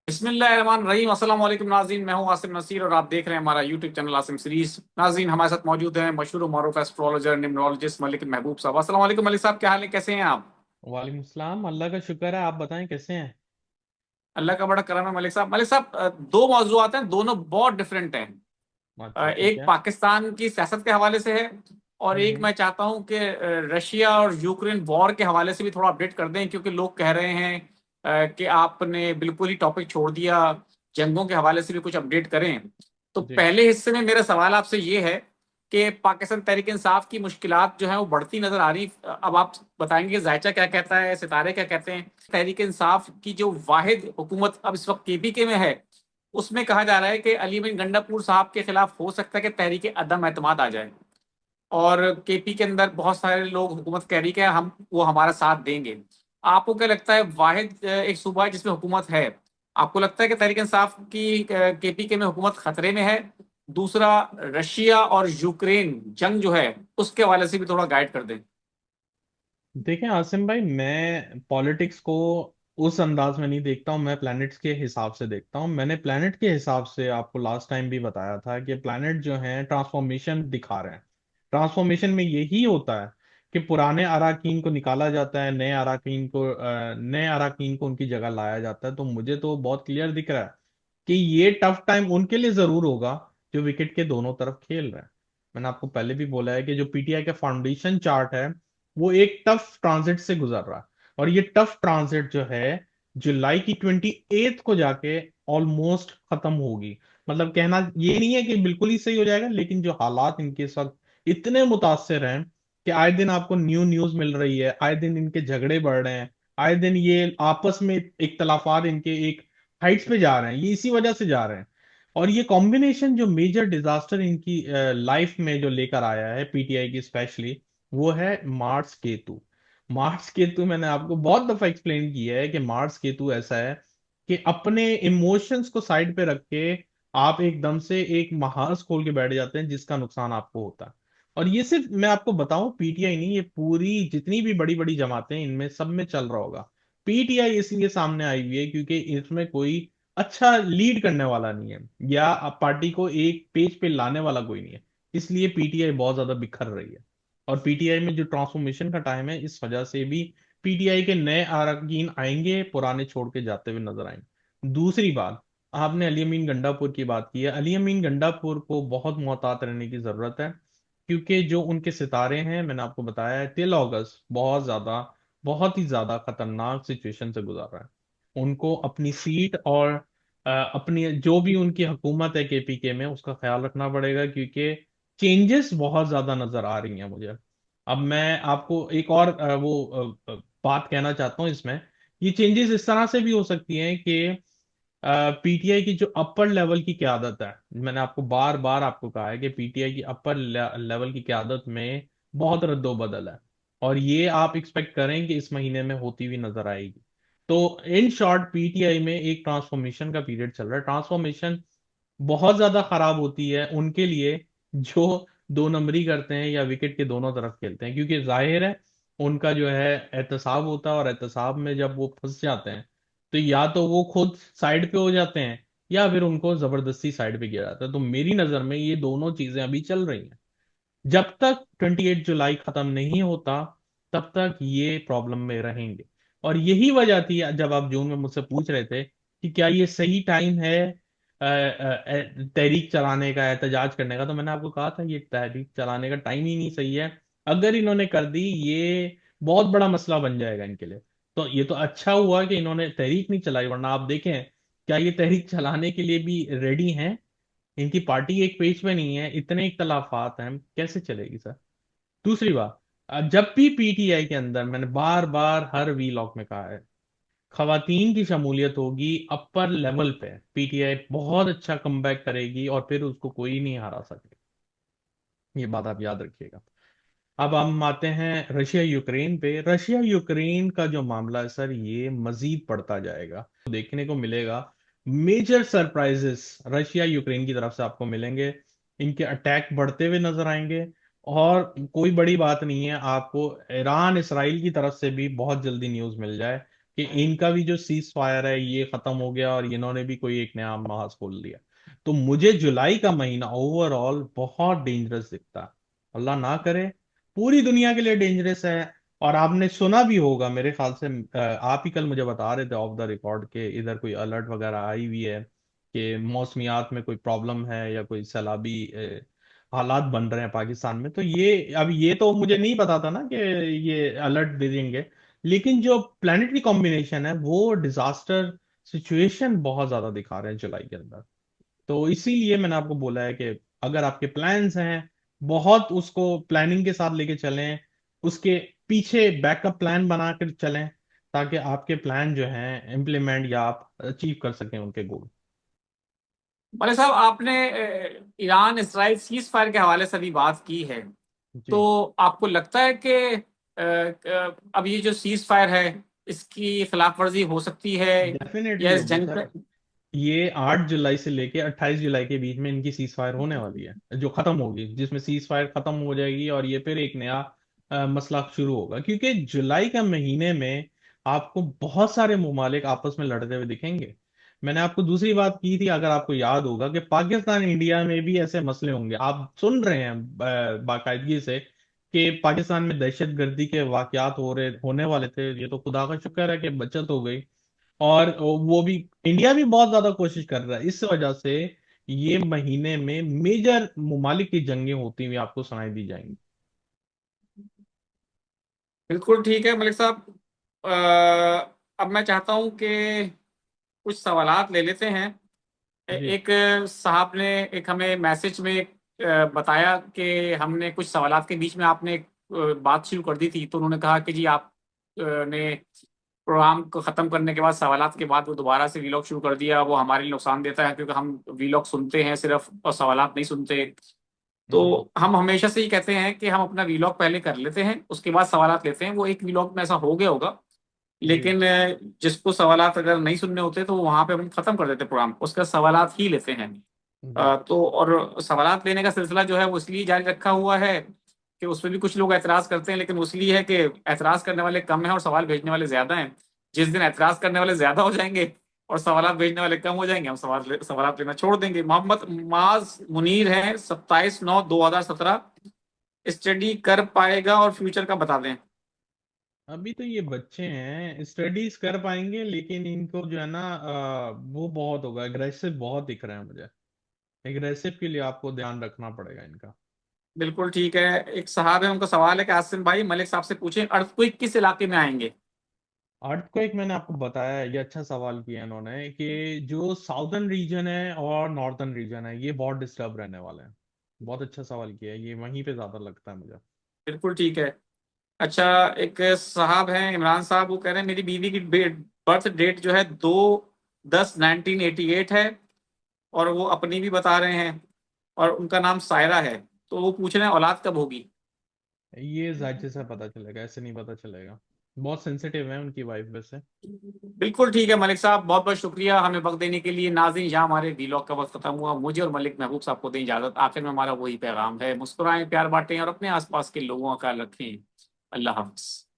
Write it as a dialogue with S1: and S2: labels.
S1: बिस्मिल्लाहिर्रहमानिर्रहीम। अस्सलाम वालेकुम नाज़रीन, मैं हूं आसिम नसीर और आप देख रहे हैं हमारा यूट्यूब चैनल आसिम सीरीज। नाज़रीन, हमारे साथ मौजूद हैं मशहूर मारूफ एस्ट्रोलॉजर न्यूमरोलॉजिस्ट मलिक महबूब साहब। अस्सलाम वालेकुम मलिक साहब, क्या हाल है, कैसे हैं आप?
S2: वालेकुम सलाम। अल्लाह का शुक्र है। आप बताएं कैसे हैं।
S1: अल्लाह का बड़ा करम है मलिक साहब। मलिक साहब, दो मौजूआत हैं, दोनों बहुत डिफरेंट हैं।
S2: अच्छा ठीक
S1: एक
S2: है।
S1: पाकिस्तान की सियासत के हवाले से है और एक
S2: हम्म।
S1: मैं चाहता हूं कि रशिया और यूक्रेन वॉर के हवाले से भी थोड़ा अपडेट कर दें, क्योंकि लोग कह रहे हैं कि आपने बिल्कुल ही टॉपिक छोड़ दिया। जंगों के हवाले से भी कुछ अपडेट करें। तो
S2: जी।
S1: पहले हिस्से में मेरा सवाल आपसे ये है कि पाकिस्तान तहरीक इंसाफ की मुश्किलात जो है वो बढ़ती नजर आ रही। अब आप बताएंगे कि जायचा क्या कहता है, सितारे क्या कहते हैं। तहरीक इंसाफ की जो वाहिद हुकूमत अब इस वक्त केपीके में है, उसमें कहा जा रहा है कि अली बिन गंडापुर साहब के खिलाफ हो सकता है कि तहरीक अदम एतमाद आ जाए। और केपी के अंदर बहुत सारे लोग हुकूमत कह रही है कि हम वो हमारा साथ देंगे। आपको क्या लगता है, वाहिद एक सूबा है जिसमें हुकूमत है, आपको लगता है कि तहरीक इंसाफ की केपी के में हुकूमत खतरे में है? दूसरा, रशिया और यूक्रेन जंग जो है उसके हवाले से भी थोड़ा गाइड कर दें।
S2: देखें आसिम भाई, मैं पॉलिटिक्स को उस अंदाज में नहीं देखता हूँ। मैं प्लैनेट्स के हिसाब से देखता हूँ। मैंने प्लैनेट के हिसाब से आपको लास्ट टाइम भी बताया था कि प्लैनेट जो है ट्रांसफॉर्मेशन दिखा रहे हैं। ट्रांसफॉर्मेशन में यही होता है कि पुराने अराकीन को निकाला जाता है, नए अराकीन को उनकी जगह लाया जाता है। तो मुझे तो बहुत क्लियर दिख रहा है कि ये टफ टाइम उनके लिए जरूर होगा जो विकेट के दोनों तरफ खेल रहे हैं। मैंने आपको पहले भी बोला है कि जो पीटीआई का फाउंडेशन चार्ट है वो एक टफ ट्रांजिट से गुजर रहा है। और ये टफ ट्रांजिट जो है जुलाई की 28 को जाके ऑलमोस्ट खत्म होगी। मतलब कहना ये नहीं है कि बिल्कुल ही सही हो जाएगा, लेकिन जो हालात इनके इस वक्त इतने मुतासर हैं कि आए दिन आपको न्यूज मिल रही है, आए दिन इनके झगड़े बढ़ रहे हैं, आए दिन ये आपस में इख्तलाफात इनके एक हाइट्स पे जा रहे हैं। ये इसी वजह से जा रहे हैं। और ये कॉम्बिनेशन जो मेजर डिजास्टर इनकी लाइफ में जो लेकर आया है पीटीआई की स्पेशली, वो है मार्स केतु। मार्स केतु मैंने आपको बहुत दफा एक्सप्लेन किया है कि मार्स केतु ऐसा है कि अपने इमोशंस को साइड पे रख के आप एकदम से एक महाज खोल के बैठ जाते हैं जिसका नुकसान आपको होता है। और ये सिर्फ मैं आपको बताऊं पीटीआई नहीं, ये पूरी जितनी भी बड़ी बड़ी जमातें हैं, इनमें सब में चल रहा होगा। पीटीआई इसलिए सामने आई हुई है क्योंकि इसमें कोई अच्छा लीड करने वाला नहीं है, या पार्टी को एक पेज पे लाने वाला कोई नहीं है। इसलिए पीटीआई बहुत ज्यादा बिखर रही है। और पीटीआई में जो ट्रांसफॉर्मेशन का टाइम है, इस वजह से भी पीटीआई के नए अरकान आएंगे, पुराने छोड़ के जाते हुए नजर आएंगे। दूसरी बात, आपने अली अमीन गंडापुर की बात की है। अली अमीन गंडापुर को बहुत मोहतात रहने की जरूरत है, क्योंकि जो उनके सितारे हैं, मैंने आपको बताया है, टिल अगस्त बहुत ही ज्यादा खतरनाक सिचुएशन से गुजर रहा है। उनको अपनी सीट और अपनी जो भी उनकी हुकूमत है केपीके में, उसका ख्याल रखना पड़ेगा, क्योंकि चेंजेस बहुत ज्यादा नजर आ रही हैं मुझे। अब मैं आपको एक और बात कहना चाहता हूँ इसमें। ये चेंजेस इस तरह से भी हो सकती हैं कि पीटीआई की जो अपर लेवल की क्यादत है, मैंने आपको बार बार आपको कहा है कि पीटीआई की अपर लेवल की क्यादत में बहुत रद्दोबदल है। और ये आप एक्सपेक्ट करें कि इस महीने में होती हुई नजर आएगी। तो इन शॉर्ट पीटीआई में एक ट्रांसफॉर्मेशन का पीरियड चल रहा है। ट्रांसफॉर्मेशन बहुत ज्यादा खराब होती है उनके लिए जो दो नंबरी करते हैं या विकेट के दोनों तरफ खेलते हैं, क्योंकि जाहिर है उनका जो है एहतसाब होता है, और एहतसाब में जब वो फंस जाते हैं तो या तो वो खुद साइड पे हो जाते हैं या फिर उनको जबरदस्ती साइड पे किया जाता है। तो मेरी नजर में ये दोनों चीजें अभी चल रही हैं। जब तक 28 जुलाई खत्म नहीं होता तब तक ये प्रॉब्लम में रहेंगे। और यही वजह थी जब आप जून में मुझसे पूछ रहे थे कि क्या ये सही टाइम है तहरीक चलाने का, एहतजाज करने का, तो मैंने आपको कहा था ये तहरीक चलाने का टाइम ही नहीं सही है। अगर इन्होंने कर दी, ये बहुत बड़ा मसला बन जाएगा इनके लिए। तो ये तो अच्छा हुआ कि इन्होंने तहरीक नहीं चलाई, वरना आप देखें क्या ये तहरीक चलाने के लिए भी रेडी हैं। इनकी पार्टी एक पेज पे नहीं है, इतने इख्तलाफात हैं, कैसे चलेगी सर। दूसरी बात, जब भी पीटीआई के अंदर, मैंने बार बार हर वी लॉग में कहा है, खवातीन की शमूलियत होगी अपर लेवल पे, पीटीआई बहुत अच्छा कमबैक करेगी और फिर उसको कोई नहीं हरा सके। ये बात आप याद रखिएगा। अब हम आते हैं रशिया यूक्रेन पे। रशिया यूक्रेन का जो मामला है सर, ये मजीद बढ़ता जाएगा। तो देखने को मिलेगा मेजर सरप्राइजेस रशिया यूक्रेन की तरफ से आपको मिलेंगे। इनके अटैक बढ़ते हुए नजर आएंगे। और कोई बड़ी बात नहीं है, आपको ईरान इसराइल की तरफ से भी बहुत जल्दी न्यूज मिल जाए। कि इनका भी जो सीज फायर है ये खत्म हो गया और इन्होंने भी कोई एक नया महाज खोल लिया। तो मुझे जुलाई का महीना ओवरऑल बहुत डेंजरस दिखता है। अल्लाह ना करे, पूरी दुनिया के लिए डेंजरस है। और आपने सुना भी होगा मेरे ख्याल से, आप ही कल मुझे बता रहे थे ऑफ द रिकॉर्ड के इधर कोई अलर्ट वगैरह आई हुई है कि मौसमियात में कोई प्रॉब्लम है या कोई सैलाबी हालात बन रहे हैं पाकिस्तान में। तो ये अब ये तो मुझे नहीं पता था ना कि ये अलर्ट दे देंगे। लेकिन जो प्लानिटरी कॉम्बिनेशन है वो डिजास्टर सिचुएशन बहुत ज्यादा दिखा रहे हैं जुलाई के अंदर। तो इसीलिए मैंने आपको बोला है कि अगर आपके प्लान्स हैं, बहुत उसको प्लानिंग के साथ लेके चलें, उसके पीछे बैकअप प्लान बना कर चलें, ताकि आपके प्लान जो हैं इम्प्लीमेंट या आप अचीव कर सकें उनके गोल।
S1: मलिक साहब, आपने ईरान इसराइल सीज फायर के हवाले से अभी बात की है।
S2: जी।
S1: तो आपको लगता है कि अब ये जो सीज फायर है इसकी खिलाफ वर्जी हो सकती है, या
S2: डेफिनेटली
S1: इस
S2: होगी
S1: जंग
S2: सर।
S1: पे?
S2: ये 8 जुलाई से लेके 28 जुलाई के बीच में इनकी सीज फायर होने वाली है, जो खत्म होगी, जिसमें सीज फायर खत्म हो जाएगी और ये फिर एक नया मसला शुरू होगा। क्योंकि जुलाई के महीने में आपको बहुत सारे ममालिक आपस में लड़ते हुए दिखेंगे। मैंने आपको दूसरी बात की थी, अगर आपको याद होगा, कि पाकिस्तान इंडिया में भी ऐसे मसले होंगे। आप सुन रहे हैं बाकायदगी से कि पाकिस्तान में दहशतगर्दी के वाकयात होने वाले थे। ये तो खुदा का शुक्र है कि बचत हो गई। और वो भी इंडिया भी बहुत ज्यादा कोशिश कर रहा है। इस वजह से ये महीने में मेजर ममालिक की जंगें होती हुई आपको सुनाई दी जाएंगी।
S1: बिल्कुल ठीक है मलिक साहब। अब मैं चाहता हूं कि कुछ सवालात ले लेते हैं।
S2: जी।
S1: एक साहब ने एक हमें मैसेज में बताया कि हमने कुछ सवालात के बीच में आपने एक बात शुरू कर दी थी, तो उन्होंने कहा कि जी आप ने प्रोग्राम को खत्म करने के बाद सवालात के बाद वो दोबारा से वीलॉग शुरू कर दिया। वो हमारे लिए नुकसान देता है, क्योंकि हम वीलॉग सुनते हैं सिर्फ और सवालात नहीं सुनते।
S2: जी।
S1: तो हम हमेशा से ही कहते हैं कि हम अपना वीलॉग पहले कर लेते हैं, उसके बाद सवालात लेते हैं। वो एक वीलॉग में ऐसा हो गया होगा,
S2: जी।
S1: लेकिन जिसको सवालात अगर नहीं सुनने होते तो वहां पे हम खत्म कर देते प्रोग्राम, उसका सवालात ही लेते हैं।
S2: जी।
S1: तो और सवालात लेने का सिलसिला जो है वो इसलिए जारी रखा हुआ है कि उसमें भी कुछ लोग एतराज करते हैं, लेकिन वो इसलिए है कि एतराज करने वाले कम हैं और सवाल भेजने वाले ज्यादा हैं। जिस दिन एतराज करने वाले ज्यादा हो जाएंगे और सवालात भेजने वाले कम हो जाएंगे, हम सवालात लेना छोड़ देंगे। मोहम्मद माज मुनीर है, 27/9/2017। स्टडी कर पाएगा और फ्यूचर का बता दें।
S2: अभी तो ये बच्चे हैं, स्टडीज कर पाएंगे, लेकिन इनको जो है ना वो बहुत होगा, एग्रेसिव बहुत दिख रहे हैं मुझे। एग्रेसिव के लिए आपको ध्यान रखना पड़ेगा इनका।
S1: बिल्कुल ठीक है। एक साहब है, उनका सवाल है कि आसिम भाई मलिक साहब से पूछें, अर्थक्वेक किस इलाके में आएंगे?
S2: अर्थक्वेक मैंने आपको बताया है, ये अच्छा सवाल किया इन्होंने, कि जो साउदर्न रीजन है और नॉर्दर्न रीजन है ये बहुत डिस्टर्ब रहने वाले हैं। बहुत अच्छा सवाल किया है, ये वहीं पे ज्यादा लगता है मुझे।
S1: बिल्कुल ठीक है। अच्छा, एक साहब हैं इमरान साहब, वो कह रहे हैं मेरी बीवी की बर्थ डेट जो है 2/10/1988 है, और वो अपनी भी बता रहे हैं, और उनका नाम सायरा है। तो वो पूछ रहे हैं औलाद कब होगी?
S2: ये जायचे से पता चलेगा, ऐसे नहीं पता चलेगा। बहुत सेंसिटिव है उनकी वाइफ वैसे।
S1: बिल्कुल ठीक है मलिक साहब, बहुत बहुत शुक्रिया हमें वक्त देने के लिए। नाज़रीन, यहाँ हमारे वीलॉग का वक्त खत्म हुआ। मुझे और मलिक महबूब साहब को दें इजाजत। आखिर में हमारा वही पैगाम है, मुस्कुराएं, प्यार बांटें और अपने आसपास के लोगों का ख्याल रखें। अल्लाह हाफ़िज़।